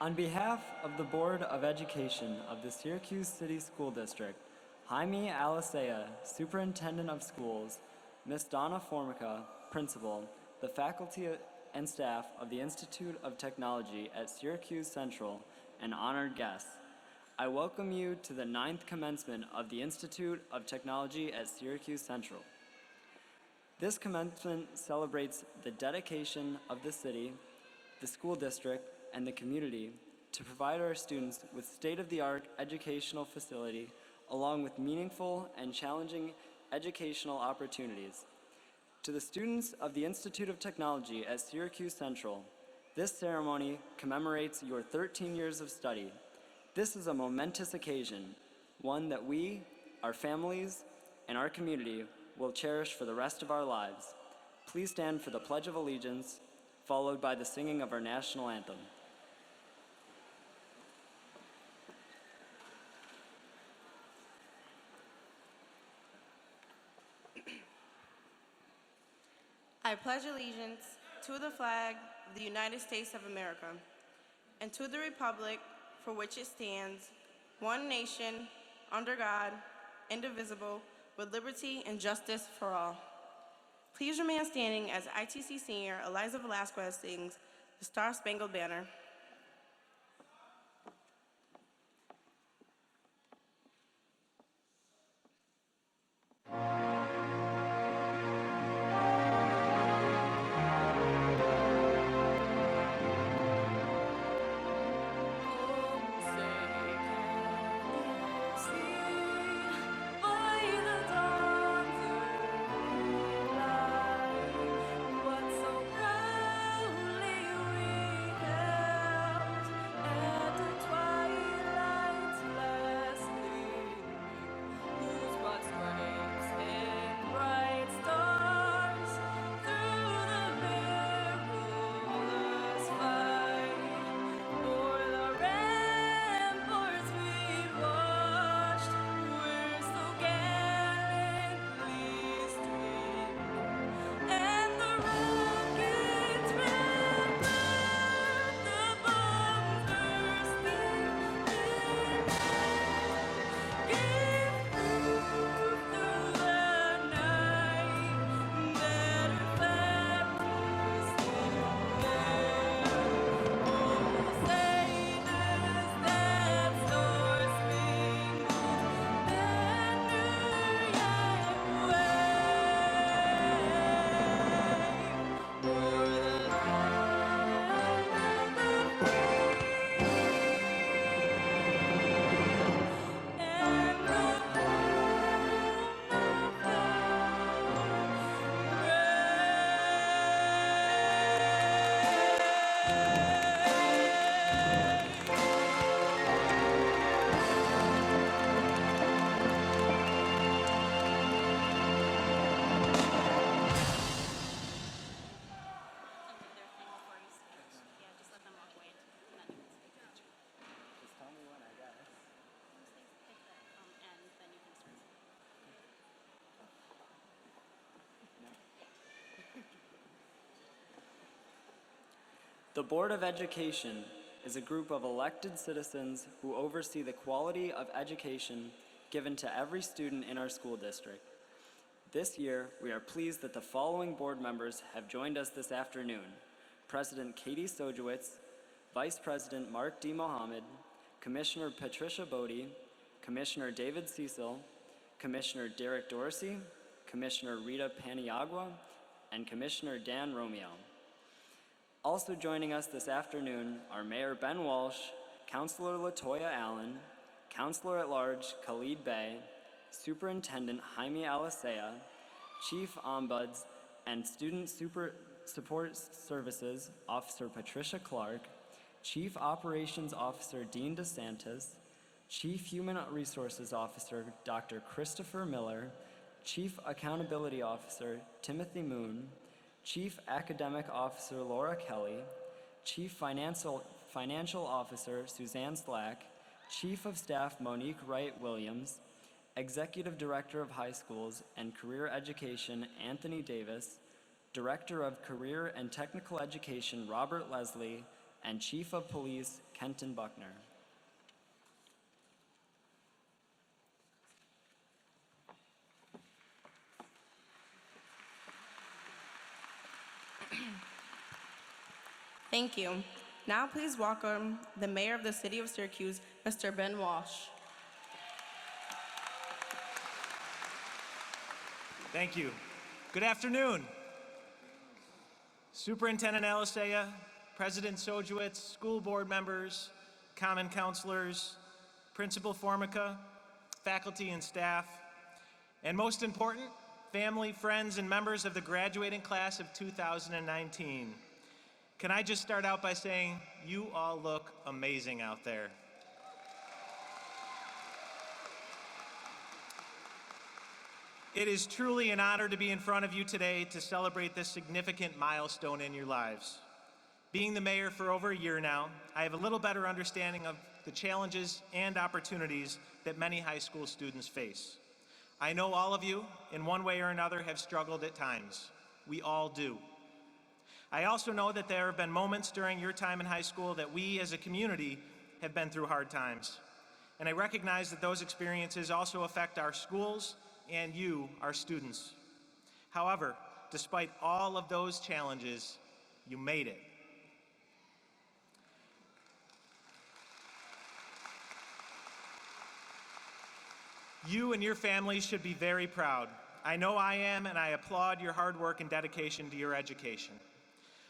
On behalf of the Board of Education of the Syracuse City School District, Jaime Alicea, Superintendent of Schools, Ms. Donna Formica, Principal, the faculty and staff of the Institute of Technology at Syracuse Central, and honored guests, I welcome you to the 9th commencement of the Institute of Technology at Syracuse Central. This commencement celebrates the dedication of the city, the school district, and the community to provide our students with state-of-the-art educational facility along with meaningful and challenging educational opportunities. To the students of the Institute of Technology at Syracuse Central, this ceremony commemorates your 13 years of study. This is a momentous occasion, one that we, our families, and our community will cherish for the rest of our lives. Please stand for the Pledge of Allegiance, followed by the singing of our national anthem. I pledge allegiance to the flag of the United States of America and to the republic for which it stands, one nation, under God, indivisible, with liberty and justice for all. Please remain standing as ITC senior Eliza Velasquez sings the Star-Spangled Banner. The Board of Education is a group of elected citizens who oversee the quality of education given to every student in our school district. This year, we are pleased that the following board members have joined us this afternoon: President Katie Sojewicz, Vice President Mark D. Mohammed, Commissioner Patricia Bodie, Commissioner David Cecil, Commissioner Derek Dorsey, Commissioner Rita Paniagua, and Commissioner Dan Romeo. Also joining us this afternoon are Mayor Ben Walsh, Councilor LaToya Allen, Councilor at Large Khalid Bey, Superintendent Jaime Alicea, Chief Ombuds and Student Support Services Officer Patricia Clark, Chief Operations Officer Dean DeSantis, Chief Human Resources Officer Dr. Christopher Miller, Chief Accountability Officer Timothy Moon, Chief Academic Officer Laura Kelly, Chief Financial Officer Suzanne Slack, Chief of Staff Monique Wright-Williams, Executive Director of High Schools and Career Education Anthony Davis, Director of Career and Technical Education Robert Leslie, and Chief of Police Kenton Buckner. Thank you. Now please welcome the Mayor of the City of Syracuse, Mr. Ben Walsh. Thank you. Good afternoon. Superintendent Alisea, President Sojewicz, school board members, common counselors, Principal Formica, faculty and staff, and most important, family, friends, and members of the graduating class of 2019. Can I just start out by saying, you all look amazing out there. It is truly an honor to be in front of you today to celebrate this significant milestone in your lives. Being the mayor for over a year now, I have a little better understanding of the challenges and opportunities that many high school students face. I know all of you, in one way or another, have struggled at times. We all do. I also know that there have been moments during your time in high school that we as a community have been through hard times. And I recognize that those experiences also affect our schools and you, our students. However, despite all of those challenges, you made it. You and your families should be very proud. I know I am, and I applaud your hard work and dedication to your education.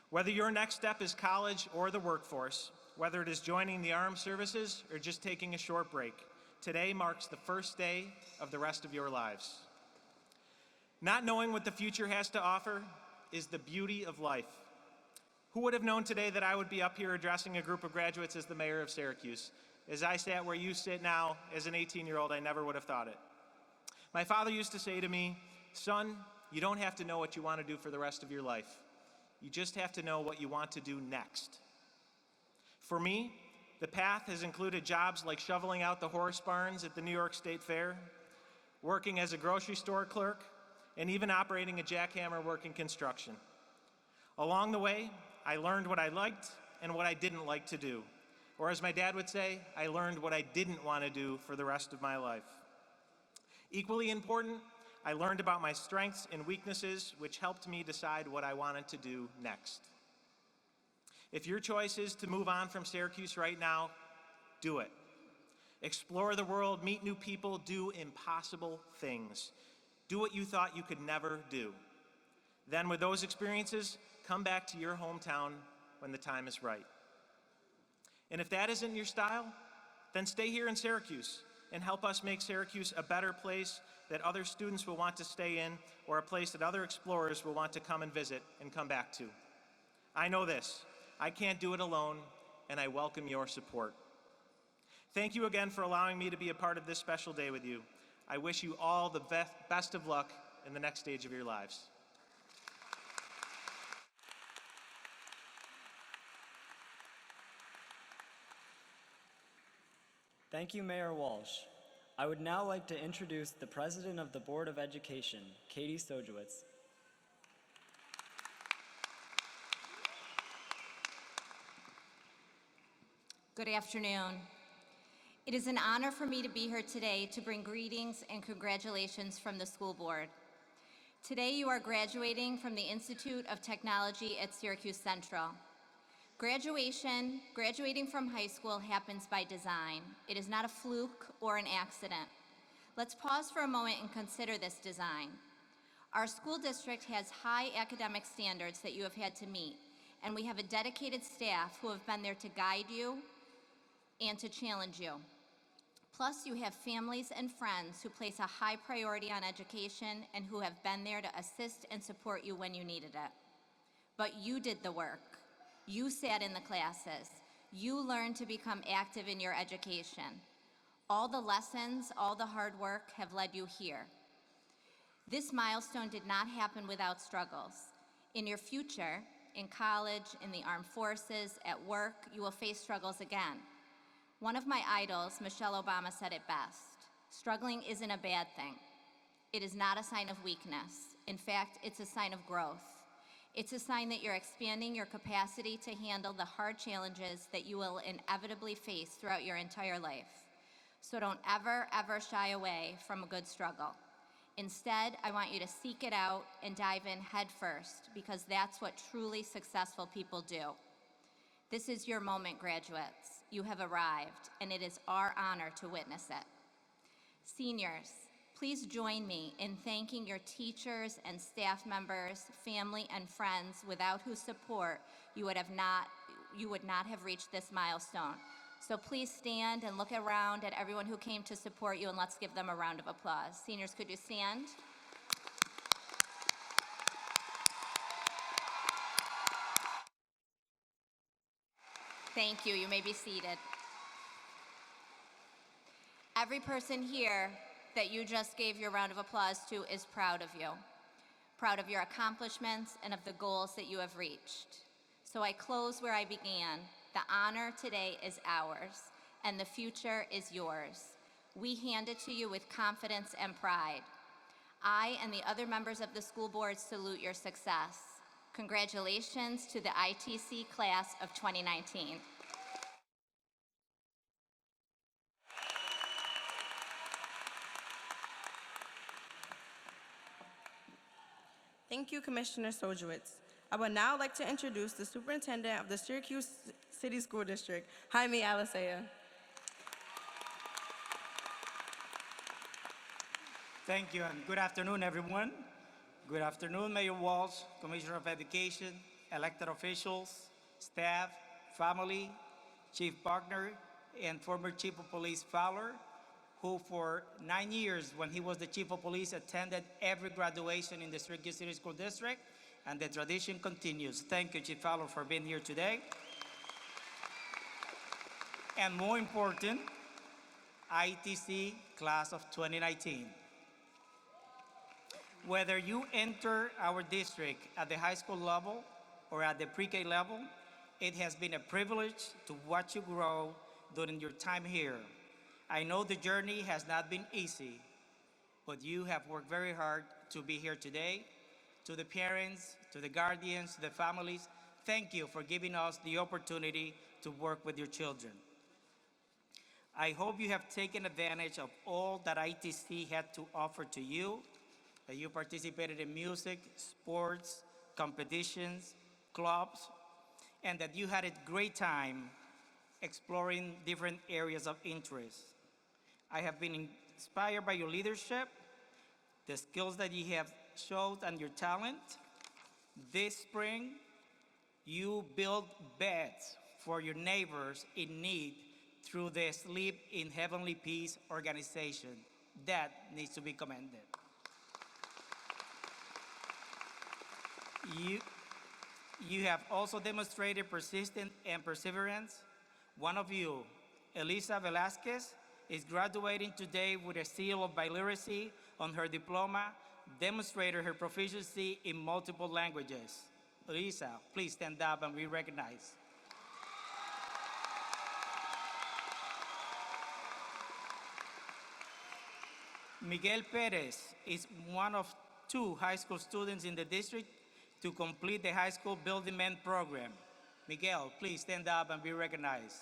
Whether your next step is college or the workforce, whether it is joining the armed services or just taking a short break, today marks the first day of the rest of your lives. Not knowing what the future has to offer is the beauty of life. Who would have known today that I would be up here addressing a group of graduates as the mayor of Syracuse? As I sat where you sit now, as an 18-year-old, I never would have thought it. My father used to say to me, son, you don't have to know what you want to do for the rest of your life. You just have to know what you want to do next. For me, the path has included jobs like shoveling out the horse barns at the New York State Fair, working as a grocery store clerk, and even operating a jackhammer working construction. Along the way, I learned what I liked and what I didn't like to do. Or as my dad would say, I learned what I didn't want to do for the rest of my life. Equally important, I learned about my strengths and weaknesses, which helped me decide what I wanted to do next. If your choice is to move on from Syracuse right now, do it. Explore the world, meet new people, do impossible things. Do what you thought you could never do. Then with those experiences, come back to your hometown when the time is right. And if that isn't your style, then stay here in Syracuse and help us make Syracuse a better place that other students will want to stay in, or a place that other explorers will want to come and visit and come back to. I know this, I can't do it alone, and I welcome your support. Thank you again for allowing me to be a part of this special day with you. I wish you all the best of luck in the next stage of your lives. Thank you, Mayor Walsh. I would now like to introduce the President of the Board of Education, Katie Sojewicz. Good afternoon. It is an honor for me to be here today to bring greetings and congratulations from the school board. Today you are graduating from the Institute of Technology at Syracuse Central. Graduating from high school happens by design. It is not a fluke or an accident. Let's pause for a moment and consider this design. Our school district has high academic standards that you have had to meet, and we have a dedicated staff who have been there to guide you and to challenge you. Plus, you have families and friends who place a high priority on education and who have been there to assist and support you when you needed it. But you did the work. You sat in the classes. You learned to become active in your education. All the lessons, all the hard work have led you here. This milestone did not happen without struggles. In your future, in college, in the armed forces, at work, you will face struggles again. One of my idols, Michelle Obama, said it best. Struggling isn't a bad thing. It is not a sign of weakness. In fact, it's a sign of growth. It's a sign that you're expanding your capacity to handle the hard challenges that you will inevitably face throughout your entire life. So don't ever, ever shy away from a good struggle. Instead, I want you to seek it out and dive in head first, because that's what truly successful people do. This is your moment, graduates. You have arrived, and it is our honor to witness it. Seniors, please join me in thanking your teachers and staff members, family, and friends without whose support you would not have reached this milestone. So please stand and look around at everyone who came to support you, and let's give them a round of applause. Seniors, could you stand? Thank you. You may be seated. Every person here that you just gave your round of applause to is proud of you, proud of your accomplishments and of the goals that you have reached. So I close where I began. The honor today is ours, and the future is yours. We hand it to you with confidence and pride. I and the other members of the school board salute your success. Congratulations to the ITC class of 2019. Thank you, Commissioner Sojewicz. I would now like to introduce the Superintendent of the Syracuse City School District, Jaime Alisea. Thank you, and good afternoon, everyone. Good afternoon, Mayor Walsh, Commissioner of Education, elected officials, staff, family, Chief Buckner, and former Chief of Police Fowler, who for 9 years, when he was the Chief of Police, attended every graduation in the Syracuse City School District, and the tradition continues. Thank you, Chief Fowler, for being here today. And more important, ITC Class of 2019. Whether you enter our district at the high school level or at the pre-K level, it has been a privilege to watch you grow during your time here. I know the journey has not been easy, but you have worked very hard to be here today. To the parents, to the guardians, to the families, thank you for giving us the opportunity to work with your children. I hope you have taken advantage of all that ITC had to offer to you, that you participated in music, sports, competitions, clubs, and that you had a great time exploring different areas of interest. I have been inspired by your leadership, the skills that you have showed, and your talent. This spring, you built beds for your neighbors in need through the Sleep in Heavenly Peace organization. That needs to be commended. You have also demonstrated persistence and perseverance. One of you, Elisa Velasquez, is graduating today with a seal of biliteracy on her diploma, demonstrating her proficiency in multiple languages. Elisa, please stand up and be recognized. Miguel Perez is one of 2 high school students in the district to complete the high school building man program. Miguel, please stand up and be recognized.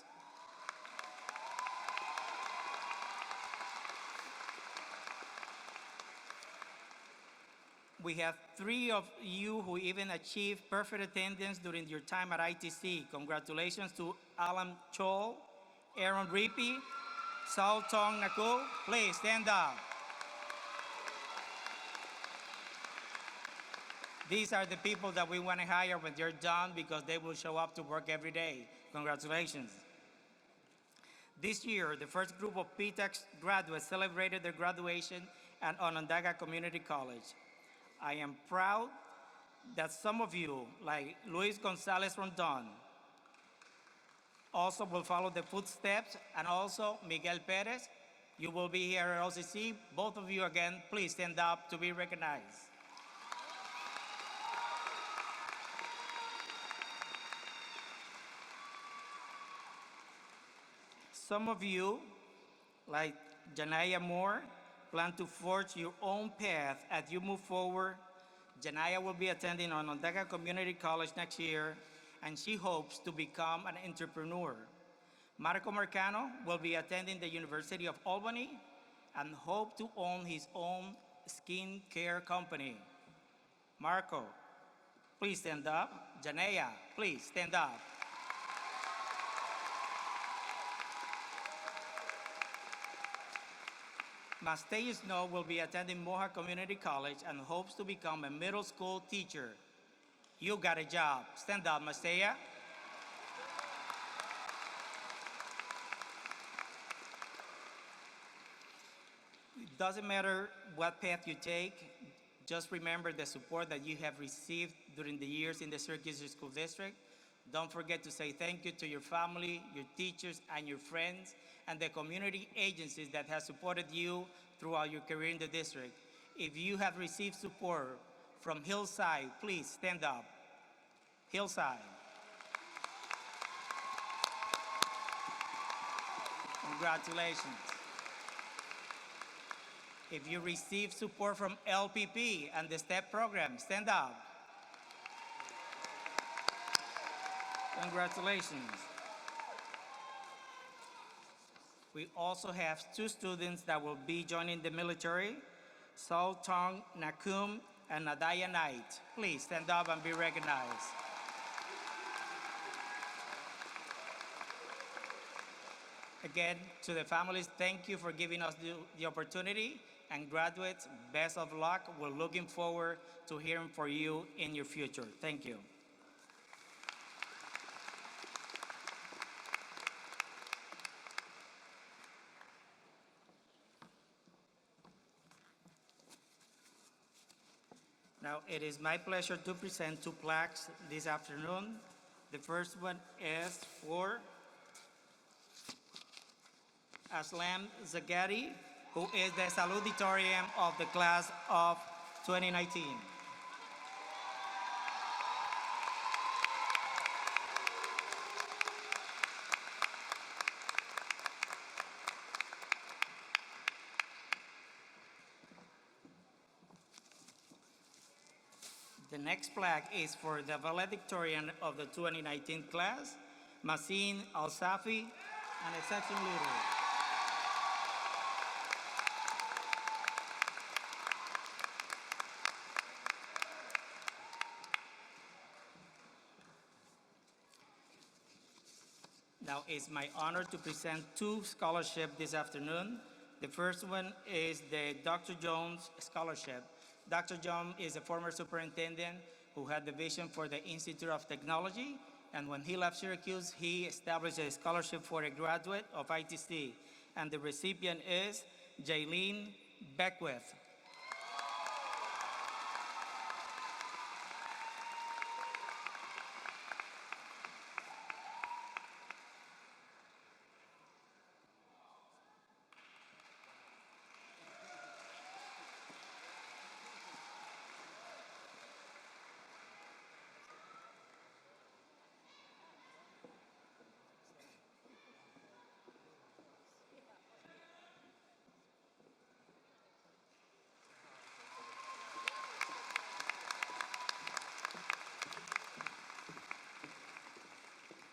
We have 3 of you who even achieved perfect attendance during your time at ITC. Congratulations to Alan Chol, Aaron Rippey, Saul Tong Nakul. Please stand up. These are the people that we want to hire when they're done, because they will show up to work every day. Congratulations. This year, the first group of PTAX graduates celebrated their graduation at Onondaga Community College. I am proud that some of you, like Luis Gonzalez Rondon, also will follow the footsteps, and also Miguel Perez. You will be here at OCC. Both of you, again, please stand up to be recognized. Some of you, like Shanaya Moore, plan to forge your own path as you move forward. Shanaya will be attending Onondaga Community College next year, and she hopes to become an entrepreneur. Marco Marcano will be attending the University of Albany and hope to own his own skin care company. Marco, please stand up. Shanaya, please stand up. Mastey Snow will be attending Mohawk Community College and hopes to become a middle school teacher. You got a job. Stand up, Mastaya. It doesn't matter what path you take, just remember the support that you have received during the years in the Syracuse School District. Don't forget to say thank you to your family, your teachers, and your friends, and the community agencies that have supported you throughout your career in the district. If you have received support from Hillside, please stand up. Hillside. Congratulations. If you receive support from LPP and the STEP program, stand up. Congratulations. We also have 2 students that will be joining the military, Saul Tong Nakum and Nadaya Knight. Please stand up and be recognized. Again, to the families, thank you for giving us the opportunity. And graduates, best of luck. We're looking forward to hearing from you in your future. Thank you. Now, it is my pleasure to present 2 plaques this afternoon. The first one is for Aslam Zagari, who is the salutatorian of the class of 2019. The next plaque is for the valedictorian of the 2019 class, Masin Al-Safi, and a section leader. Now, it's my honor to present 2 scholarships this afternoon. The first one is the Dr. Jones Scholarship. Dr. Jones is a former superintendent who had the vision for the Institute of Technology, and when he left Syracuse, he established a scholarship for a graduate of ITC, and the recipient is Jaylene Beckwith.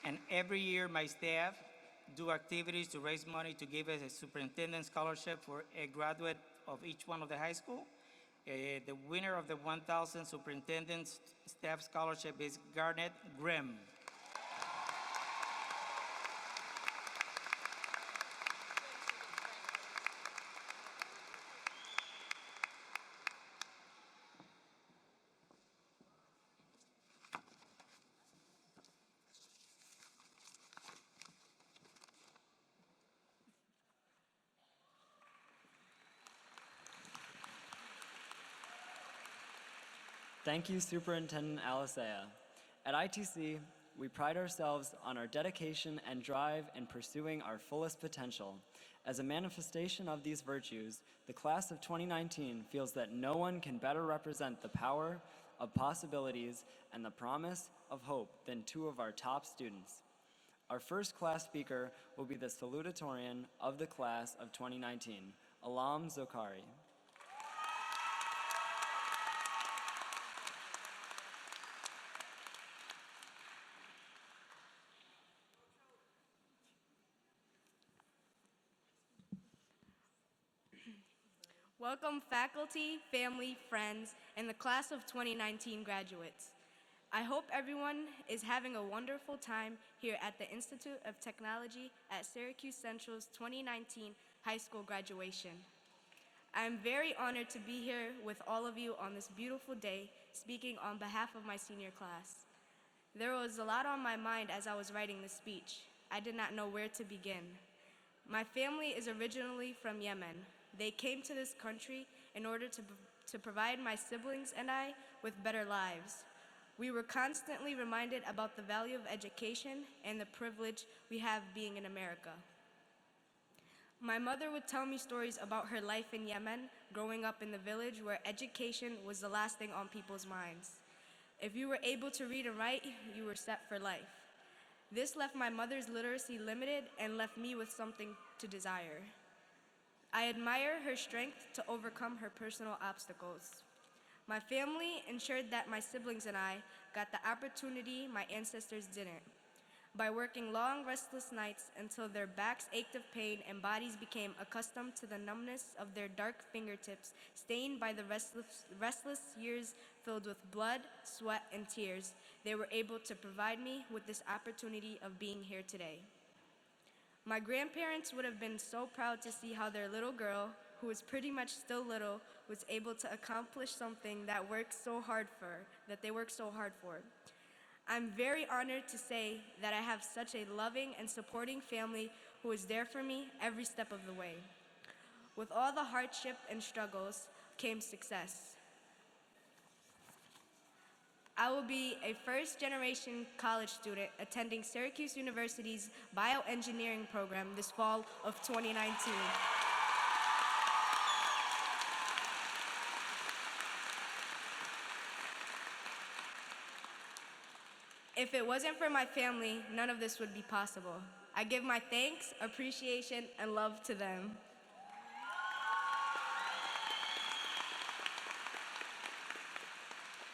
And every year, my staff do activities to raise money to give us a superintendent scholarship for a graduate of each one of the high school. The winner of the 1,000 superintendent staff scholarship is Garnet Grimm. Thank you, Superintendent Alisea. At ITC, we pride ourselves on our dedication and drive in pursuing our fullest potential. As a manifestation of these virtues, the class of 2019 feels that no one can better represent the power of possibilities and the promise of hope than 2 of our top students. Our first class speaker will be the salutatorian of the class of 2019, Alam Zokhari. Welcome faculty, family, friends, and the class of 2019 graduates. I hope everyone is having a wonderful time here at the Institute of Technology at Syracuse Central's 2019 high school graduation. I am very honored to be here with all of you on this beautiful day, speaking on behalf of my senior class. There was a lot on my mind as I was writing this speech. I did not know where to begin. My family is originally from Yemen. They came to this country in order to provide my siblings and I with better lives. We were constantly reminded about the value of education and the privilege we have being in America. My mother would tell me stories about her life in Yemen, growing up in the village where education was the last thing on people's minds. If you were able to read and write, you were set for life. This left my mother's literacy limited and left me with something to desire. I admire her strength to overcome her personal obstacles. My family ensured that my siblings and I got the opportunity my ancestors didn't. By working long, restless nights until their backs ached of pain and bodies became accustomed to the numbness of their dark fingertips, stained by the restless years filled with blood, sweat, and tears, they were able to provide me with this opportunity of being here today. My grandparents would have been so proud to see how their little girl, who was pretty much still little, was able to accomplish something that they worked so hard for. I'm very honored to say that I have such a loving and supporting family who is there for me every step of the way. With all the hardship and struggles came success. I will be a first-generation college student attending Syracuse University's bioengineering program this fall of 2019. If it wasn't for my family, none of this would be possible. I give my thanks, appreciation, and love to them.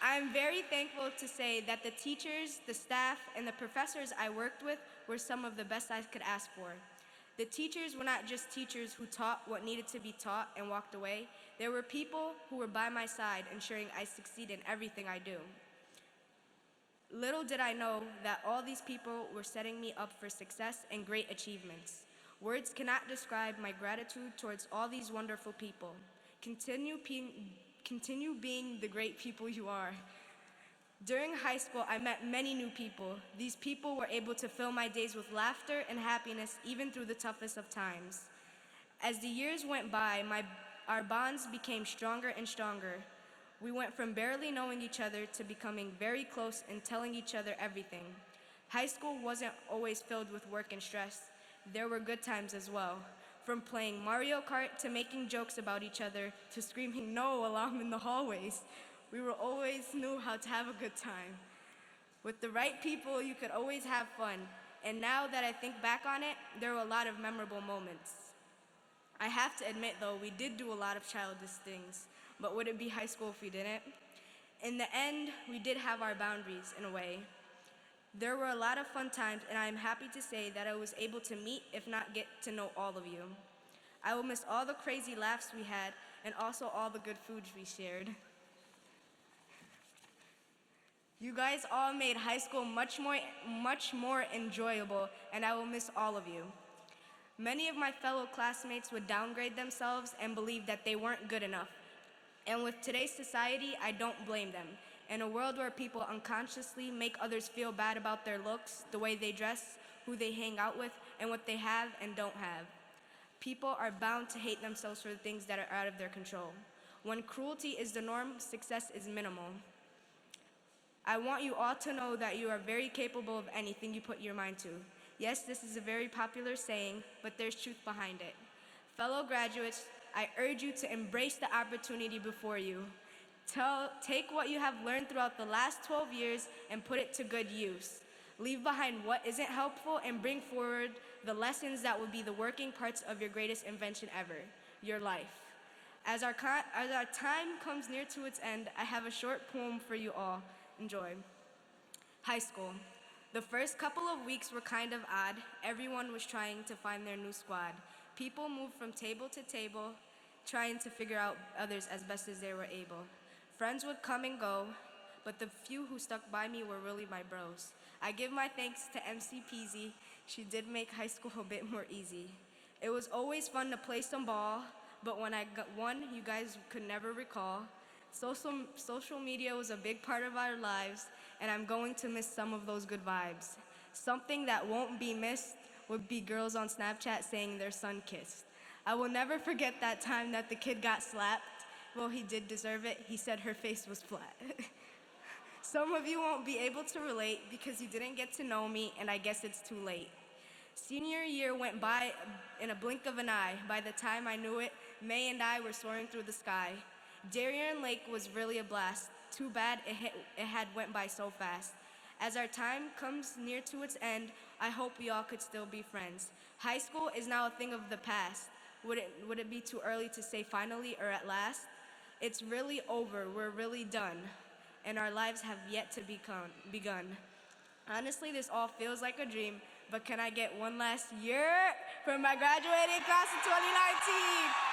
I'm very thankful to say that the teachers, the staff, and the professors I worked with were some of the best I could ask for. The teachers were not just teachers who taught what needed to be taught and walked away. There were people who were by my side, ensuring I succeed in everything I do. Little did I know that all these people were setting me up for success and great achievements. Words cannot describe my gratitude towards all these wonderful people. Continue being the great people you are. During high school, I met many new people. These people were able to fill my days with laughter and happiness, even through the toughest of times. As the years went by, our bonds became stronger and stronger. We went from barely knowing each other to becoming very close and telling each other everything. High school wasn't always filled with work and stress. There were good times as well. From playing Mario Kart to making jokes about each other to screaming no along in the hallways. We always knew how to have a good time. With the right people, you could always have fun. And now that I think back on it, there were a lot of memorable moments. I have to admit, though, we did do a lot of childish things. But would it be high school if we didn't? In the end, we did have our boundaries in a way. There were a lot of fun times, and I am happy to say that I was able to meet, if not get to know all of you. I will miss all the crazy laughs we had, and also all the good foods we shared. You guys all made high school much more enjoyable, and I will miss all of you. Many of my fellow classmates would downgrade themselves and believe that they weren't good enough. And with today's society, I don't blame them. In a world where people unconsciously make others feel bad about their looks, the way they dress, who they hang out with, and what they have and don't have, people are bound to hate themselves for the things that are out of their control. When cruelty is the norm, success is minimal. I want you all to know that you are very capable of anything you put your mind to. Yes, this is a very popular saying, but there's truth behind it. Fellow graduates, I urge you to embrace the opportunity before you. Take what you have learned throughout the last 12 years and put it to good use. Leave behind what isn't helpful and bring forward the lessons that will be the working parts of your greatest invention ever, your life. As our time comes near to its end, I have a short poem for you all. Enjoy. High school. The first couple of weeks were kind of odd. Everyone was trying to find their new squad. People moved from table to table, trying to figure out others as best as they were able. Friends would come and go, but the few who stuck by me were really my bros. I give my thanks to MC Peasy. She did make high school a bit more easy. It was always fun to play some ball, but when I got one, you guys could never recall. Social media was a big part of our lives, and I'm going to miss some of those good vibes. Something that won't be missed would be girls on Snapchat saying their son kissed. I will never forget that time that the kid got slapped. Well, he did deserve it. He said her face was flat. Some of you won't be able to relate because you didn't get to know me, and I guess it's too late. Senior year went by in a blink of an eye. By the time I knew it, May and I were soaring through the sky. Darien Lake was really a blast. Too bad it had went by so fast. As our time comes near to its end, I hope we all could still be friends. High school is now a thing of the past. Would it be too early to say finally or at last? It's really over, we're really done, and our lives have yet to begun. Honestly, this all feels like a dream, but can I get one last year from my graduating class of 2019?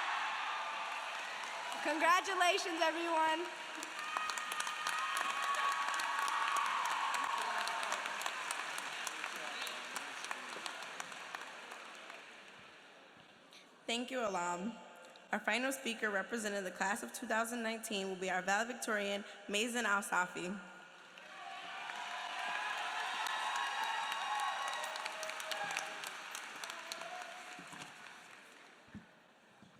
Congratulations, everyone. Thank you, Alam. Our final speaker representing the class of 2019 will be our valedictorian, Mazen Al-Safi.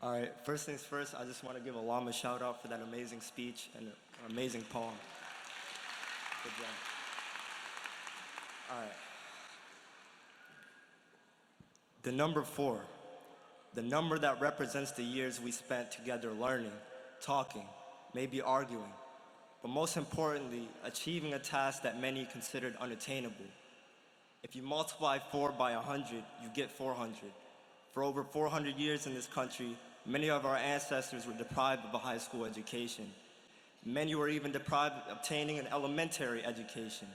All right, first things first, I just want to give Alam a shout out for that amazing speech and an amazing poem. Good job. All right. The number 4, the number that represents the years we spent together learning, talking, maybe arguing, but most importantly, achieving a task that many considered unattainable. If you multiply 4 by 100, you get 400. For over 400 years in this country, many of our ancestors were deprived of a high school education. Many were even deprived of obtaining an elementary education.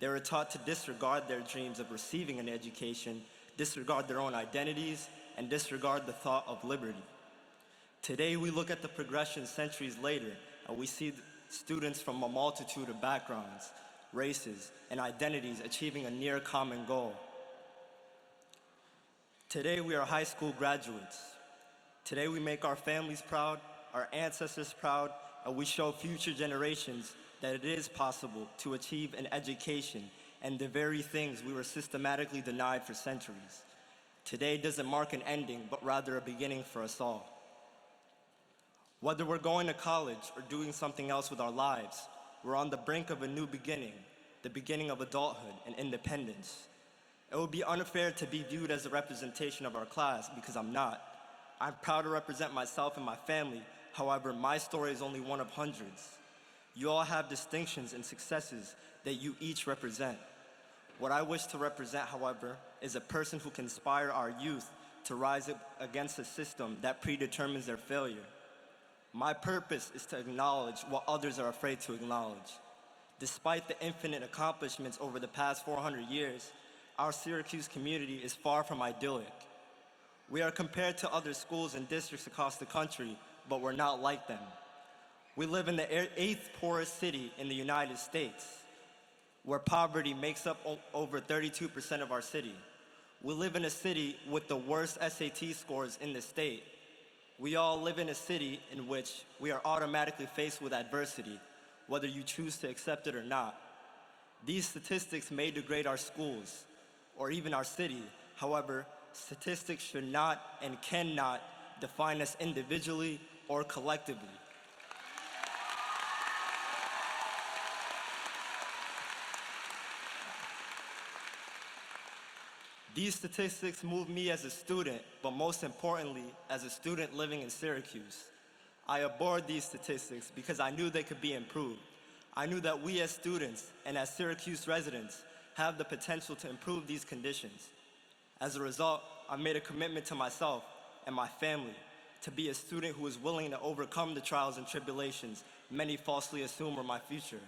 They were taught to disregard their dreams of receiving an education, disregard their own identities, and disregard the thought of liberty. Today, we look at the progression centuries later, and we see students from a multitude of backgrounds, races, and identities achieving a near common goal. Today, we are high school graduates. Today, we make our families proud, our ancestors proud, and we show future generations that it is possible to achieve an education and the very things we were systematically denied for centuries. Today doesn't mark an ending, but rather a beginning for us all. Whether we're going to college or doing something else with our lives, we're on the brink of a new beginning, the beginning of adulthood and independence. It would be unfair to be viewed as a representation of our class because I'm not. I'm proud to represent myself and my family. However, my story is only one of hundreds. You all have distinctions and successes that you each represent. What I wish to represent, however, is a person who can inspire our youth to rise up against a system that predetermines their failure. My purpose is to acknowledge what others are afraid to acknowledge. Despite the infinite accomplishments over the past 400 years, our Syracuse community is far from idyllic. We are compared to other schools and districts across the country, but we're not like them. We live in the 8th poorest city in the United States, where poverty makes up over 32% of our city. We live in a city with the worst SAT scores in the state. We all live in a city in which we are automatically faced with adversity, whether you choose to accept it or not. These statistics may degrade our schools or even our city. However, statistics should not and cannot define us individually or collectively. These statistics move me as a student, but most importantly, as a student living in Syracuse. I abhorred these statistics because I knew they could be improved. I knew that we as students and as Syracuse residents have the potential to improve these conditions. As a result, I made a commitment to myself and my family to be a student who is willing to overcome the trials and tribulations many falsely assume are my future.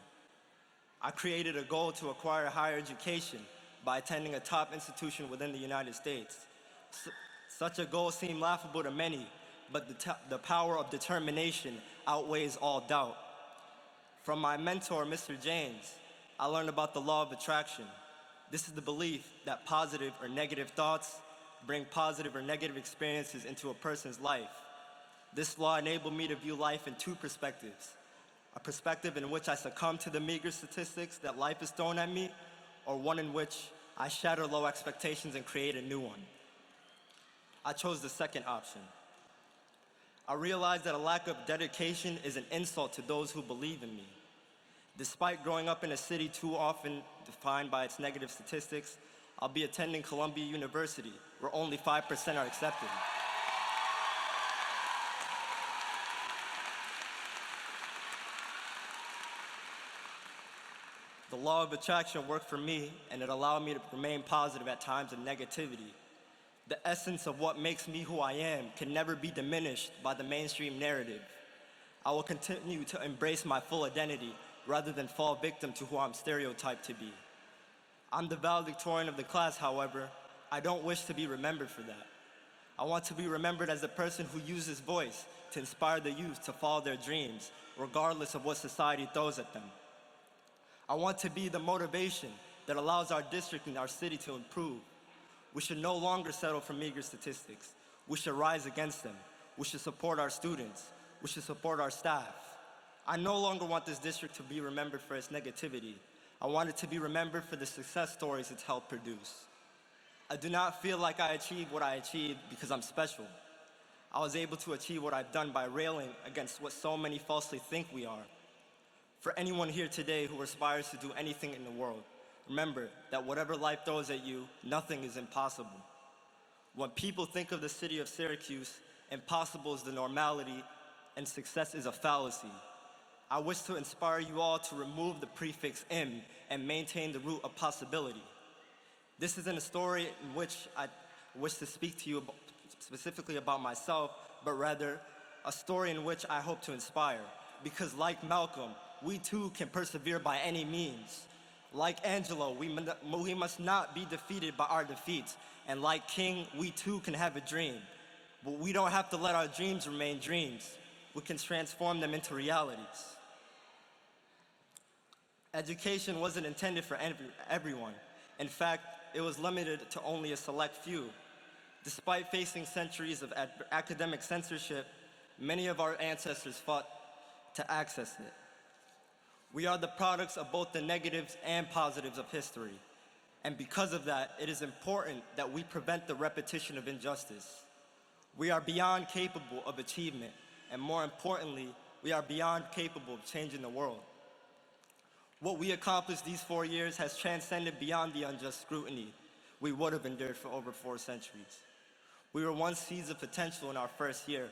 I created a goal to acquire higher education by attending a top institution within the United States. Such a goal seemed laughable to many. but the power of determination outweighs all doubt. From my mentor, Mr. James, I learned about the law of attraction. This is the belief that positive or negative thoughts bring positive or negative experiences into a person's life. This law enabled me to view life in two perspectives: a perspective in which I succumb to the meager statistics that life is thrown at me, or one in which I shatter low expectations and create a new one. I chose the second option. I realized that a lack of dedication is an insult to those who believe in me. Despite growing up in a city too often defined by its negative statistics, I'll be attending Columbia University, where only 5% are accepted. The law of attraction worked for me, and it allowed me to remain positive at times of negativity. The essence of what makes me who I am can never be diminished by the mainstream narrative. I will continue to embrace my full identity rather than fall victim to who I'm stereotyped to be. I'm the valedictorian of the class, however. I don't wish to be remembered for that. I want to be remembered as the person who used his voice to inspire the youth to follow their dreams, regardless of what society throws at them. I want to be the motivation that allows our district and our city to improve. We should no longer settle for meager statistics. We should rise against them. We should support our students. We should support our staff. I no longer want this district to be remembered for its negativity. I want it to be remembered for the success stories it's helped produce. I do not feel like I achieved what I achieved because I'm special. I was able to achieve what I've done by railing against what so many falsely think we are. For anyone here today who aspires to do anything in the world, remember that whatever life throws at you, nothing is impossible. When people think of the city of Syracuse, impossible is the normality and success is a fallacy. I wish to inspire you all to remove the prefix "im" and maintain the root of possibility. This isn't a story in which I wish to speak to you specifically about myself, but rather a story in which I hope to inspire. Because like Malcolm, we too can persevere by any means. Like Angelo, we must not be defeated by our defeats. And like King, we too can have a dream. But we don't have to let our dreams remain dreams. We can transform them into realities. Education wasn't intended for everyone. In fact, it was limited to only a select few. Despite facing centuries of academic censorship, many of our ancestors fought to access it. We are the products of both the negatives and positives of history. And because of that, it is important that we prevent the repetition of injustice. We are beyond capable of achievement, and more importantly, we are beyond capable of changing the world. What we accomplished these 4 years has transcended beyond the unjust scrutiny we would have endured for over 4 centuries. We were once seeds of potential in our first year,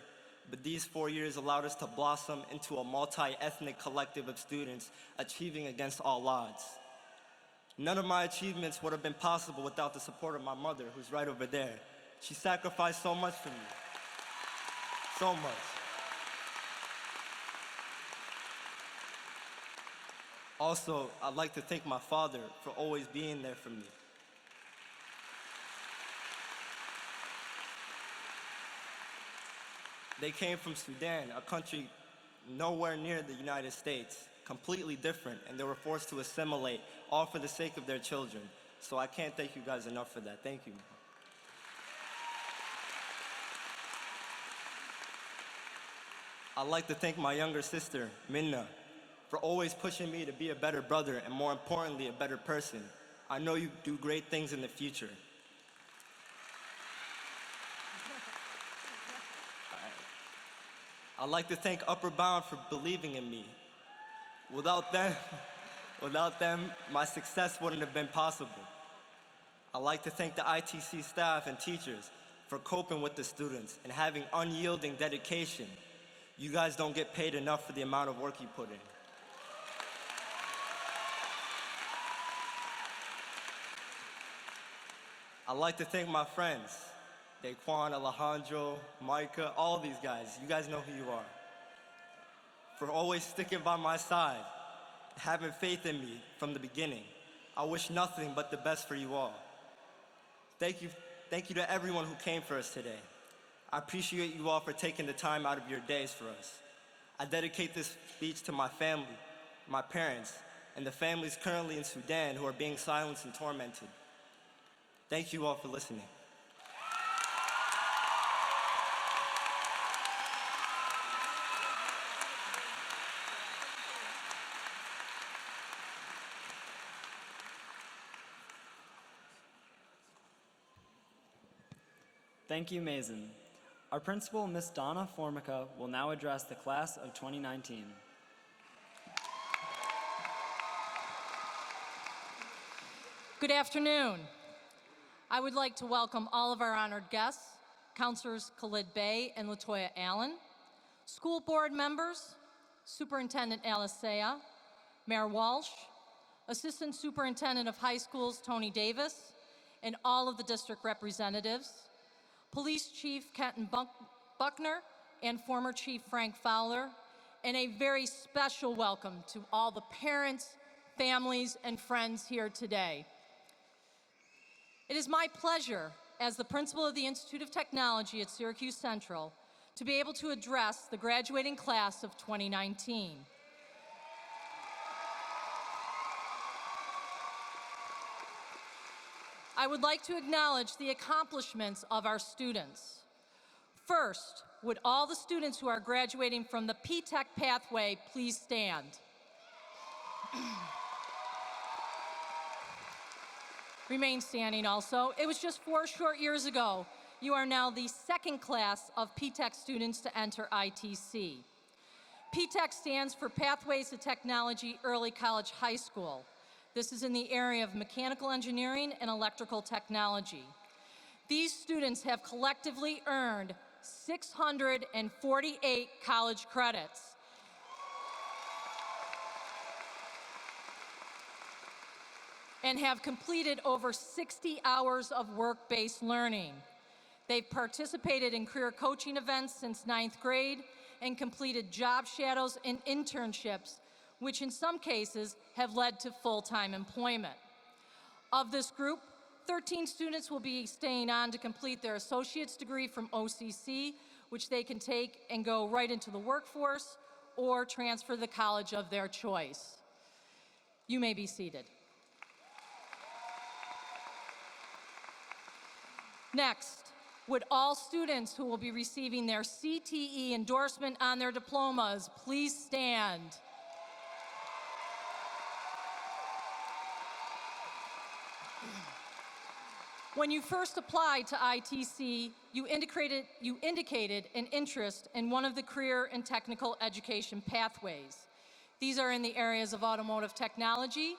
but these 4 years allowed us to blossom into a multi-ethnic collective of students achieving against all odds. None of my achievements would have been possible without the support of my mother, who's right over there. She sacrificed so much for me. So much. Also, I'd like to thank my father for always being there for me. They came from Sudan, a country nowhere near the United States, completely different, and they were forced to assimilate, all for the sake of their children. So I can't thank you guys enough for that. Thank you. I'd like to thank my younger sister, Minna, for always pushing me to be a better brother and, more importantly, a better person. I know you do great things in the future. I'd like to thank Upper Bound for believing in me. Without them, my success wouldn't have been possible. I'd like to thank the ITC staff and teachers for coping with the students and having unyielding dedication. You guys don't get paid enough for the amount of work you put in. I'd like to thank my friends, Daquan, Alejandro, Malika, all these guys. You guys know who you are. For always sticking by my side, having faith in me from the beginning. I wish nothing but the best for you all. Thank you to everyone who came for us today. I appreciate you all for taking the time out of your days for us. I dedicate this speech to my family, my parents, and the families currently in Sudan who are being silenced and tormented. Thank you all for listening. Thank you, Mason. Our principal, Ms. Donna Formica, will now address the class of 2019. Good afternoon. I would like to welcome all of our honored guests, Counselors Khalid Bey and Latoya Allen, school board members, Superintendent Alisea, Mayor Walsh, Assistant Superintendent of High Schools Tony Davis, and all of the district representatives, Police Chief Kenton Buckner and former Chief Frank Fowler, and a very special welcome to all the parents, families, and friends here today. It is my pleasure, as the principal of the Institute of Technology at Syracuse Central, to be able to address the graduating class of 2019. I would like to acknowledge the accomplishments of our students. First, would all the students who are graduating from the P-Tech pathway please stand? Remain standing also. It was just 4 short years ago. You are now the second class of P-Tech students to enter ITC. P-Tech stands for Pathways to Technology Early College High School. This is in the area of mechanical engineering and electrical technology. These students have collectively earned 648 college credits. And have completed over 60 hours of work-based learning. They've participated in career coaching events since 9th grade and completed job shadows and internships, which in some cases have led to full-time employment. Of this group, 13 students will be staying on to complete their associate's degree from OCC, which they can take and go right into the workforce or transfer to the college of their choice. You may be seated. Next, would all students who will be receiving their CTE endorsement on their diplomas please stand? When you first applied to ITC, you indicated an interest in one of the career and technical education pathways. These are in the areas of automotive technology,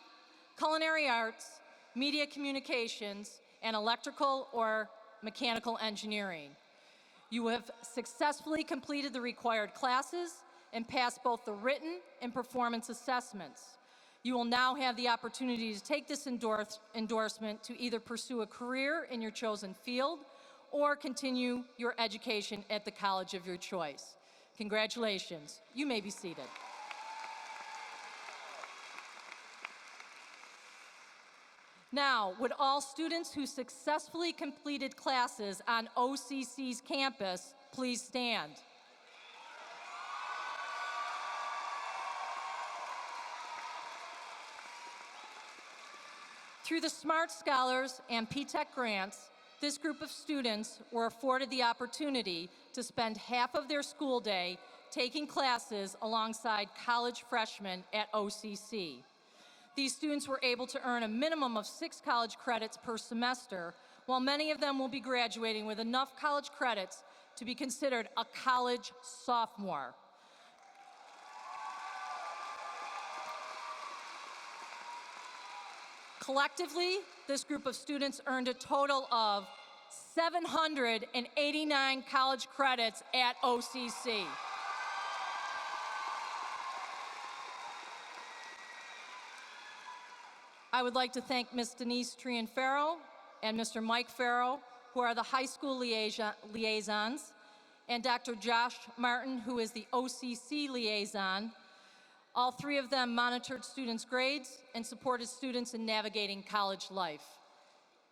culinary arts, media communications, and electrical or mechanical engineering. You have successfully completed the required classes and passed both the written and performance assessments. You will now have the opportunity to take this endorsement to either pursue a career in your chosen field or continue your education at the college of your choice. Congratulations. You may be seated. Now, would all students who successfully completed classes on OCC's campus please stand? Through the Smart Scholars and P-Tech grants, this group of students were afforded the opportunity to spend half of their school day taking classes alongside college freshmen at OCC. These students were able to earn a minimum of 6 college credits per semester, while many of them will be graduating with enough college credits to be considered a college sophomore. Collectively, this group of students earned a total of 789 college credits at OCC. I would like to thank Ms. Denise Trian-Farrow and Mr. Mike Farrow, who are the high school liaisons, and Dr. Josh Martin, who is the OCC liaison. All 3 of them monitored students' grades and supported students in navigating college life.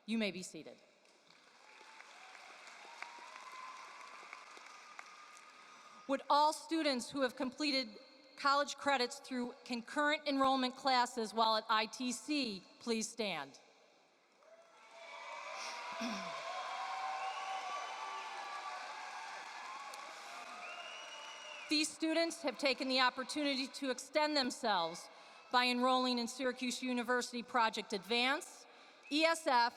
You may be seated. Would all students who have completed college credits through concurrent enrollment classes while at ITC please stand? These students have taken the opportunity to extend themselves by enrolling in Syracuse University Project Advance, ESF,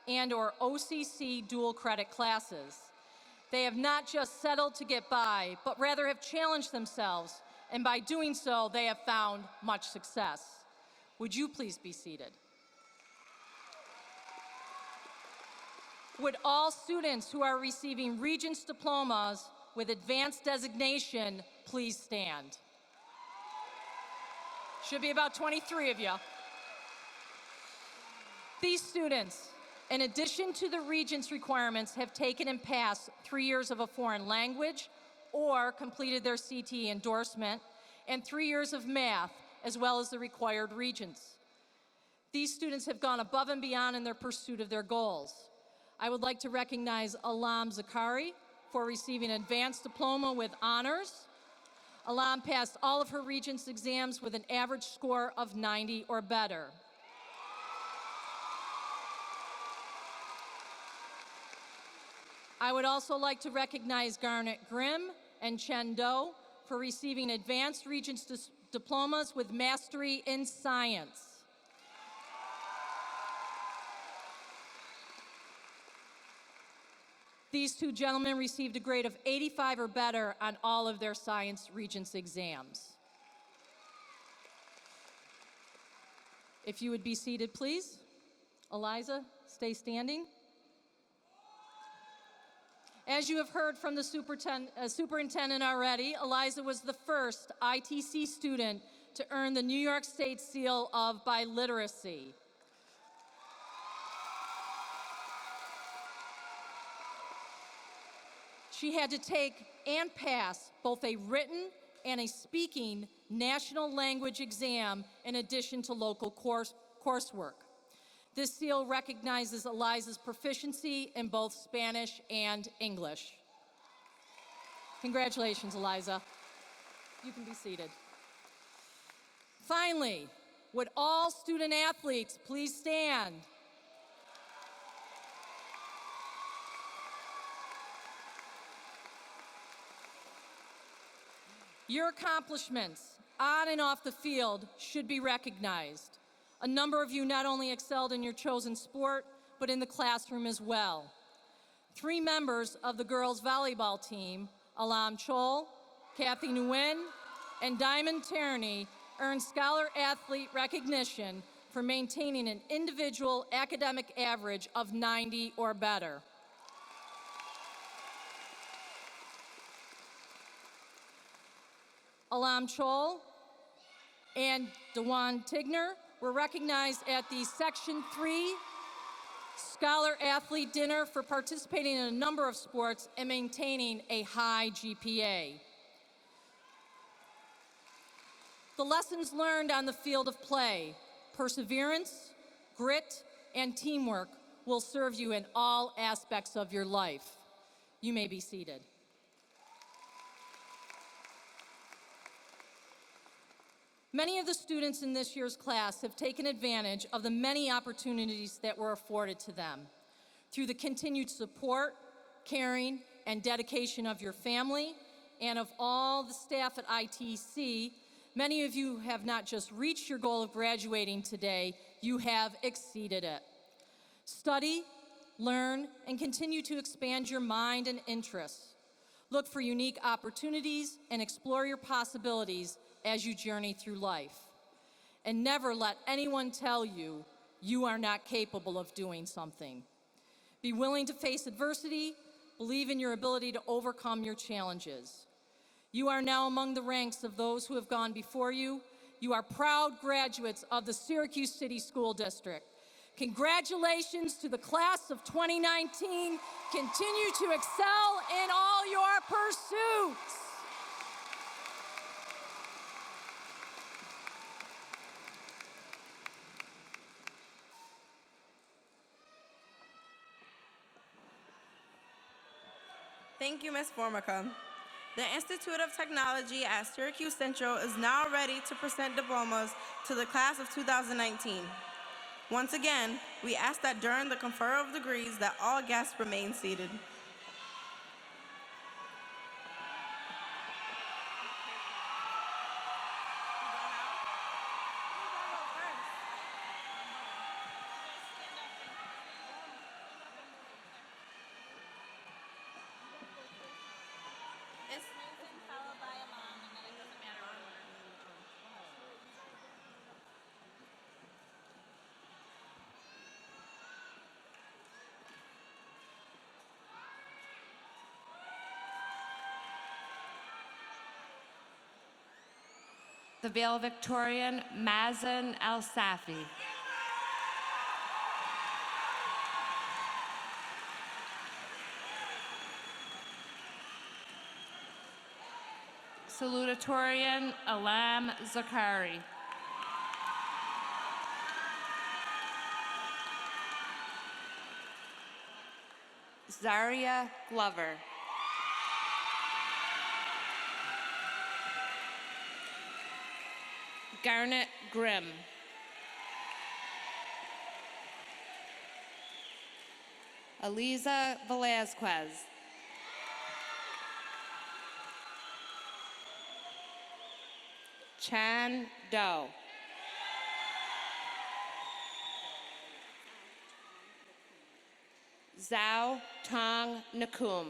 and/or OCC dual credit classes. They have not just settled to get by, but rather have challenged themselves, and by doing so, they have found much success. Would you please be seated? Would all students who are receiving Regents diplomas with advanced designation please stand? Should be about 23 of you. These students, in addition to the Regents requirements, have taken and passed 3 years of a foreign language or completed their CTE endorsement, and 3 years of math, as well as the required Regents. These students have gone above and beyond in their pursuit of their goals. I would like to recognize Alam Zakari for receiving an advanced diploma with honors. Alam passed all of her Regents exams with an average score of 90 or better. I would also like to recognize Garnet Grimm and Chen Do for receiving advanced Regents diplomas with mastery in science. These two gentlemen received a grade of 85 or better on all of their science Regents exams. If you would be seated, please. Eliza, stay standing. As you have heard from the superintendent already, Eliza was the first ITC student to earn the New York State Seal of Biliteracy. She had to take and pass both a written and a speaking national language exam in addition to local coursework. This seal recognizes Eliza's proficiency in both Spanish and English. Congratulations, Eliza. You can be seated. Finally, would all student athletes please stand? Your accomplishments on and off the field should be recognized. A number of you not only excelled in your chosen sport, but in the classroom as well. 3 members of the girls' volleyball team, Alam Chol, Kathy Nguyen, and Diamond Tierney, earned Scholar Athlete recognition for maintaining an individual academic average of 90 or better. Alam Chol and Dewan Tigner were recognized at the Section 3 Scholar Athlete Dinner for participating in a number of sports and maintaining a high GPA. The lessons learned on the field of play, perseverance, grit, and teamwork will serve you in all aspects of your life. You may be seated. Many of the students in this year's class have taken advantage of the many opportunities that were afforded to them. Through the continued support, caring, and dedication of your family and of all the staff at ITC, many of you have not just reached your goal of graduating today, you have exceeded it. Study, learn, and continue to expand your mind and interests. Look for unique opportunities and explore your possibilities as you journey through life. And never let anyone tell you you are not capable of doing something. Be willing to face adversity, believe in your ability to overcome your challenges. You are now among the ranks of those who have gone before you. You are proud graduates of the Syracuse City School District. Congratulations to the class of 2019. Continue to excel in all your pursuits. Thank you, Ms. Formica. The Institute of Technology at Syracuse Central is now ready to present diplomas to the class of 2019. Once again, we ask that during the conferral of degrees that all guests remain seated. The valedictorian, Mazen Al-Safi. Salutatorian, Alam Zakari. Zaria Glover. Garnet Grimm. Eliza Velazquez. Chan Do. Zhao Tong Nakum.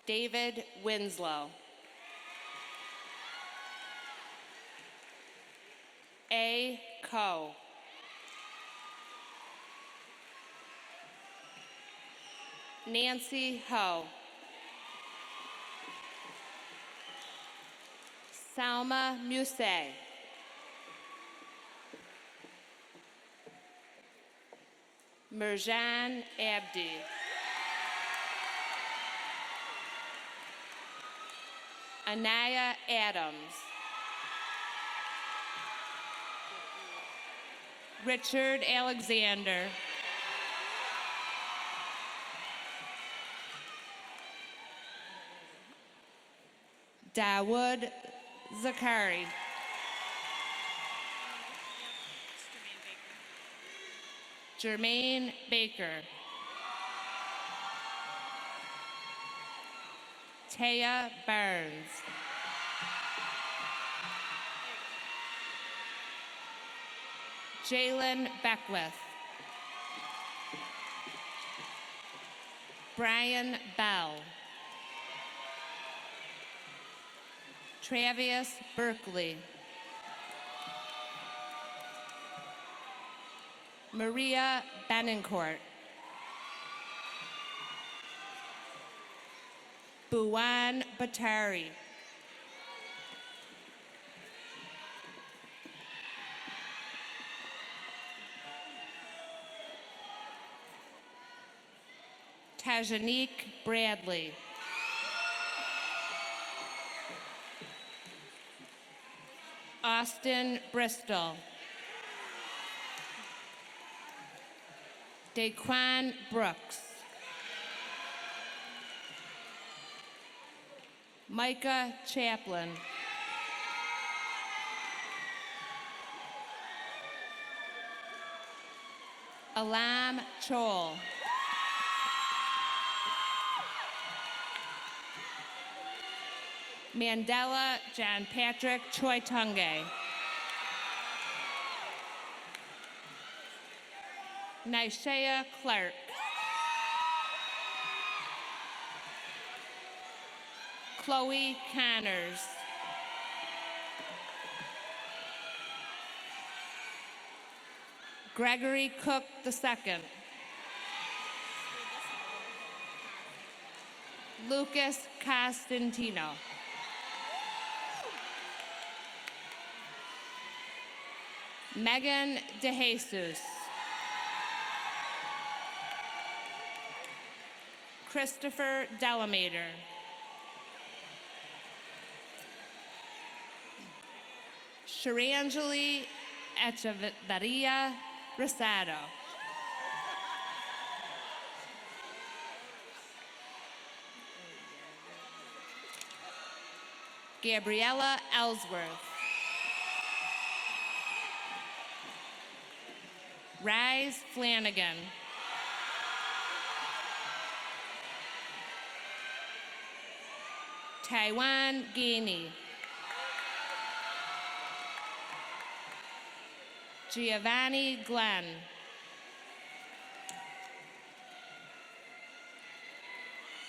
David Winslow. A. Ko. Nancy Ho. Salma Muse. Mirjan Abdi. Anaya Adams. Richard Alexander. Dawood Zakari. Jermaine Baker. Taya Burns. Jalen Beckwith. Brian Bell. Travis Berkeley. Maria Benincourt. Buwan Batari. Tajanique Bradley. Austin Bristol. Daquan Brooks. Micah Chaplin. Alam Chol. Mandela John Patrick Choi-Tunge. Nishea Clark. Chloe Connors. Gregory Cook II. Lucas Costantino. Megan DeJesus. Christopher Delamater. Sharangeli Echevarria Rosado. Gabriella Ellsworth. Rise Flanagan. Taiwan Gainey. Giovanni Glenn.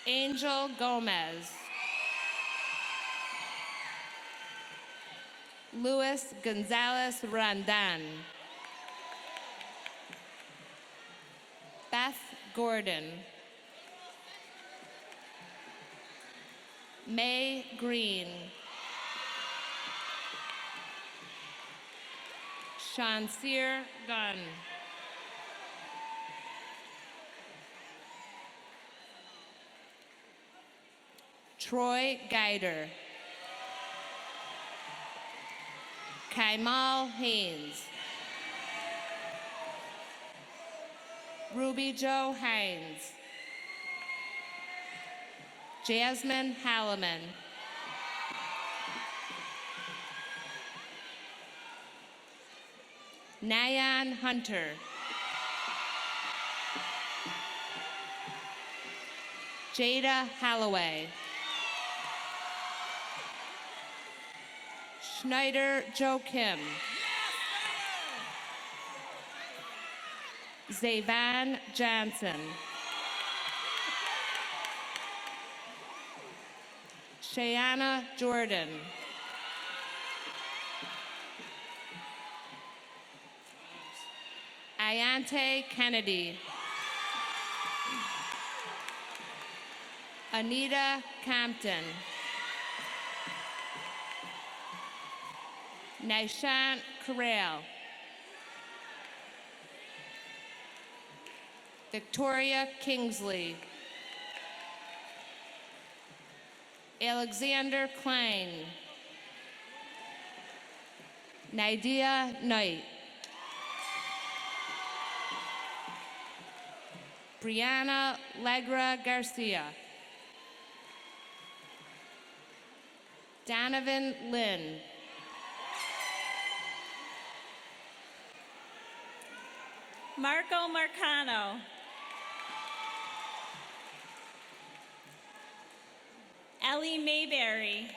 Angel Gomez. Luis Gonzalez Rondon. Beth Gordon. May Green. Shansir Gunn. Troy Guider. Kaimal Haynes. Ruby Jo Hines. Jasmine Halliman. Nayan Hunter. Jada Holloway. Schneider Joachim. Zayvan Johnson. Shayana Jordan. Ayante Kennedy. Anita Compton. Nishant Corral. Victoria Kingsley. Alexander Klein. Nidia Knight. Brianna Legra Garcia. Donovan Lynn. Marco Marcano. Ellie Mayberry.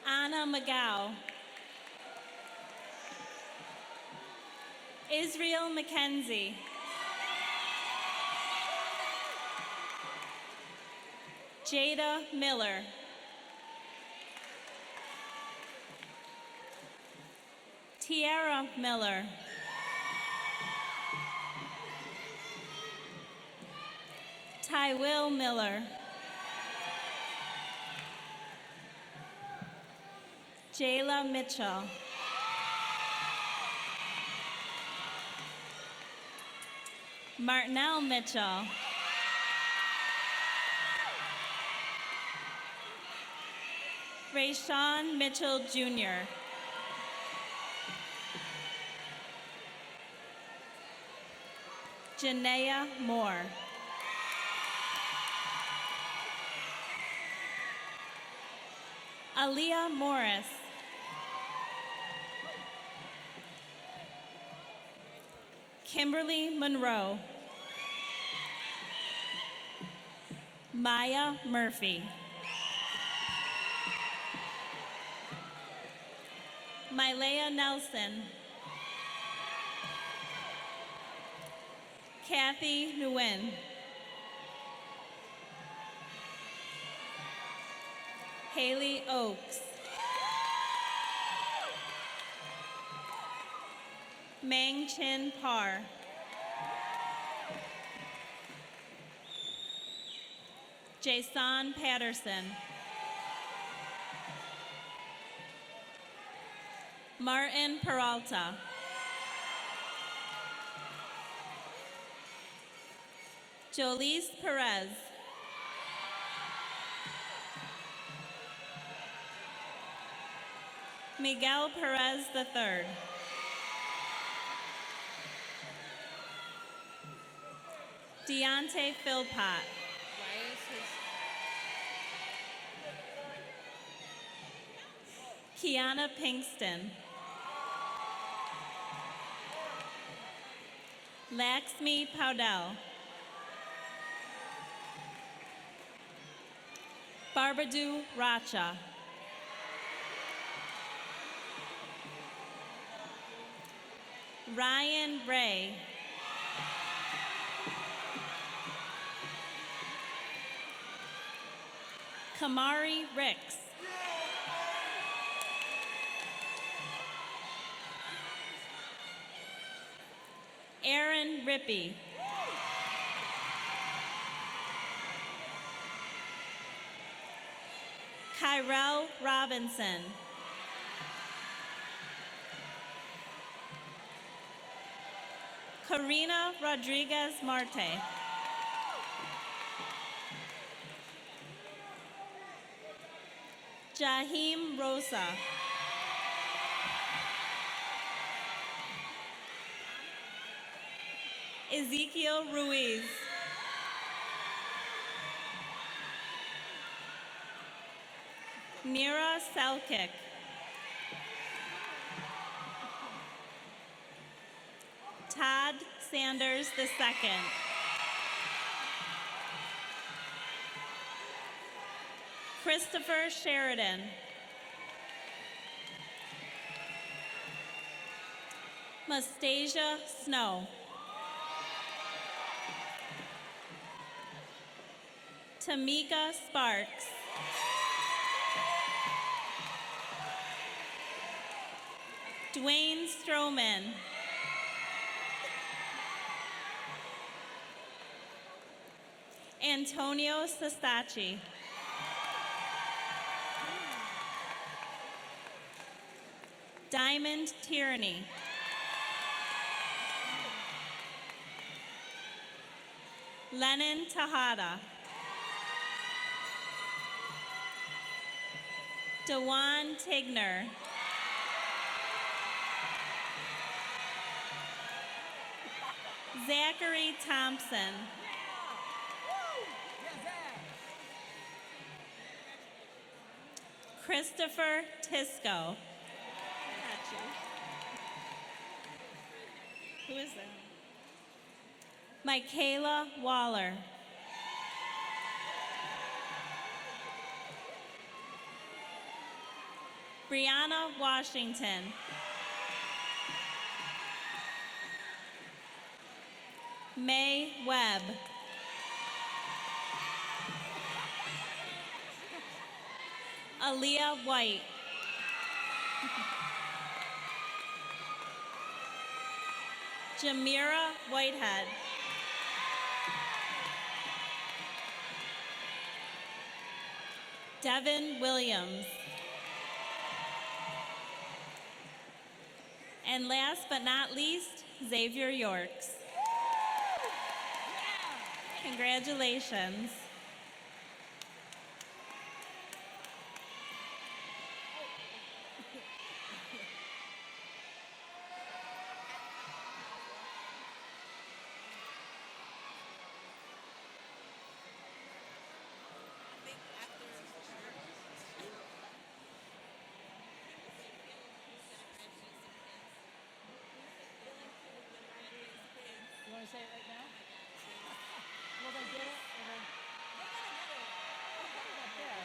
Anna McGow. Israel McKenzie. Jada Miller. Tiara Miller. Ty Will Miller. Jayla Mitchell. Martinelle Mitchell. Rayshawn Mitchell Jr. Janaea Moore. Aaliyah Morris. Kimberly Monroe. Maya Murphy. Mylea Nelson. Kathy Nguyen. Haley Oakes. Mang Chin Parr. Jason Patterson. Martin Peralta. Jolise Perez. Miguel Perez III. Deontay Philpott. Kiana Pinkston. Laxmi Powdell. Barbadu Racha. Ryan Ray. Kamari Ricks. Aaron Rippey. Kyrell Robinson. Karina Rodriguez Marte. Jahim Rosa. Ezekiel Ruiz. Nira Selkik. Todd Sanders II. Christopher Sheridan. Mustasia Snow. Tamika Sparks. Dwayne Stroman. Antonio Sestaci. Diamond Tierney. Lennon Tejada. Dewan Tigner. Zachary Thompson. Christopher Tisco. Who is that? Michaela Waller. Brianna Washington. May Webb. Aaliyah White. Jamira Whitehead. Devin Williams. And last but not least, Xavier Yorks. Congratulations. You want to say it right now? Will they get it? Or they... I'll put it up there.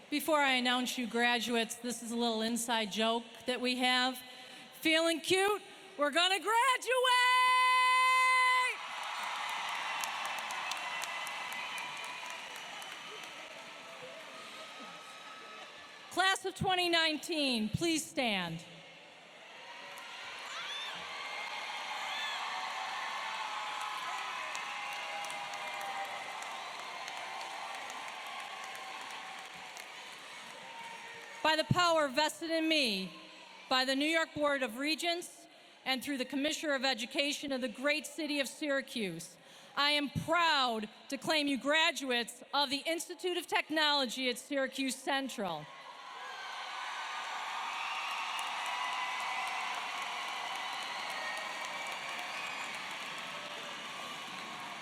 Before I announce you graduates, this is a little inside joke that we have. Feeling cute? We're gonna graduate! Class of 2019, please stand. By the power vested in me by the New York Board of Regents and through the Commissioner of Education of the great city of Syracuse, I am proud to claim you graduates of the Institute of Technology at Syracuse Central.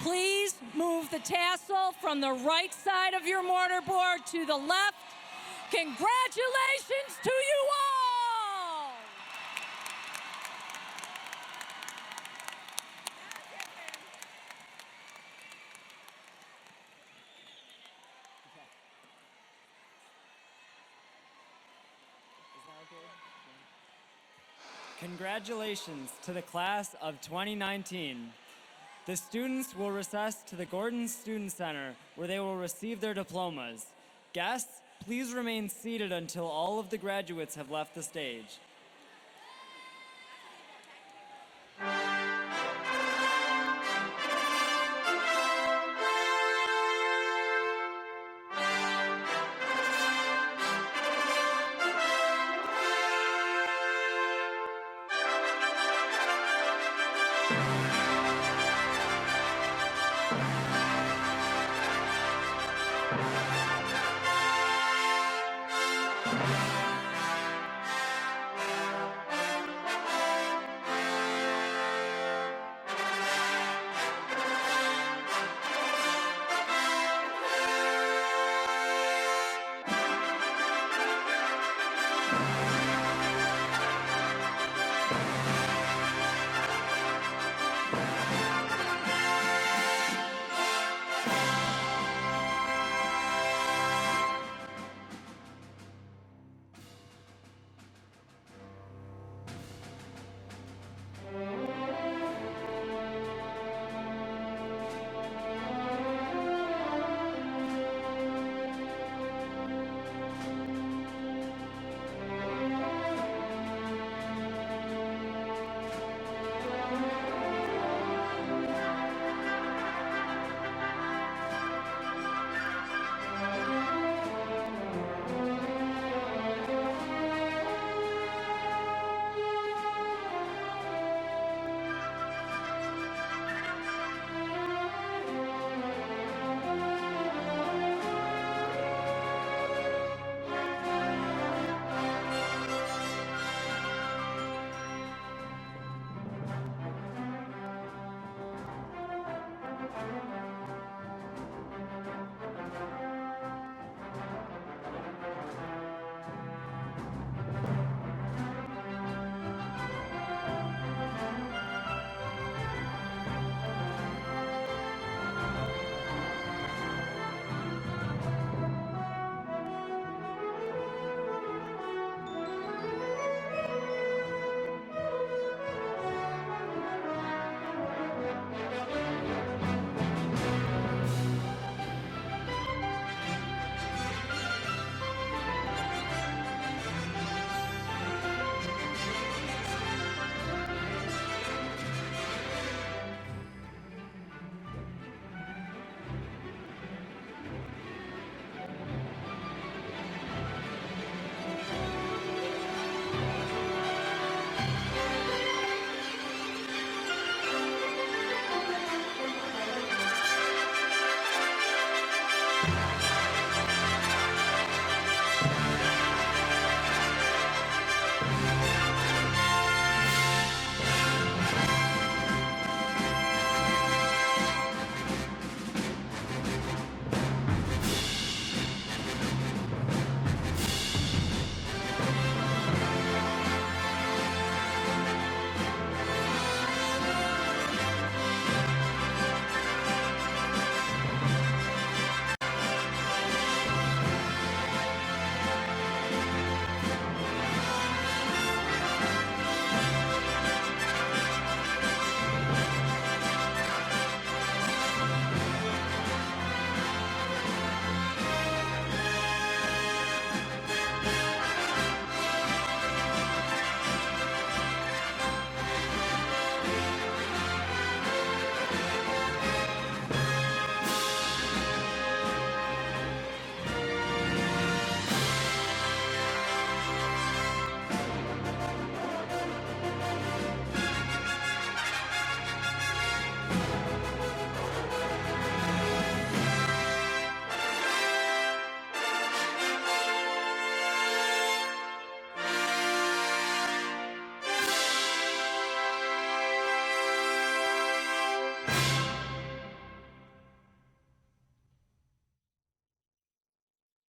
Please move the tassel from the right side of your mortarboard to the left. Congratulations to you all! Congratulations to the class of 2019. The students will recess to the Gordon Student Center, where they will receive their diplomas. Guests, please remain seated until all of the graduates have left the stage.